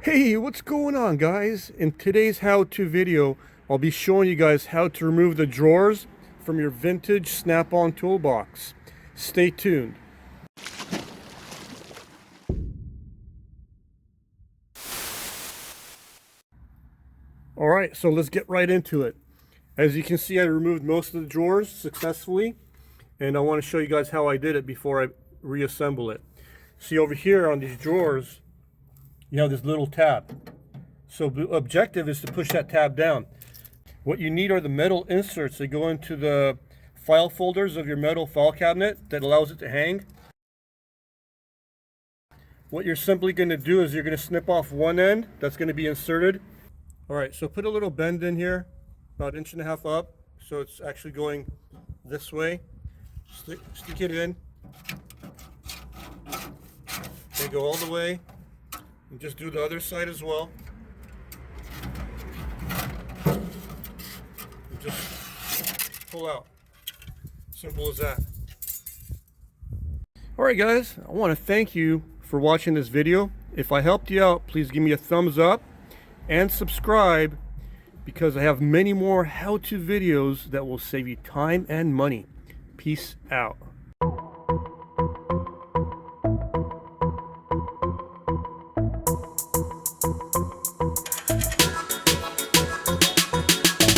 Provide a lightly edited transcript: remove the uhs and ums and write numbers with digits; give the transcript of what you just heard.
Hey, what's going on, guys? In today's how-to video, I'll be showing you guys how to remove the drawers from your vintage snap-on toolbox. Stay tuned. Alright, so let's get right into it. As you can see, I removed most of the drawers successfully, and I want to show you guys how I did it before I reassemble it. See, over here on these drawers, you have this little tab. So the objective is to push that tab down. What you need are the metal inserts that go into the file folders of your metal file cabinet that allows it to hang. What you're simply going to do is you're going to snip off one end that's going to be inserted. Alright, so put a little bend in here, about 1.5 inches up, so it's actually going this way. Stick it in. Okay, go all the way. And just do the other side as well. And just pull out. Simple as that. Alright guys, I want to thank you for watching this video. If I helped you out, please give me a thumbs up and subscribe, because I have many more how-to videos that will save you time and money. Peace out.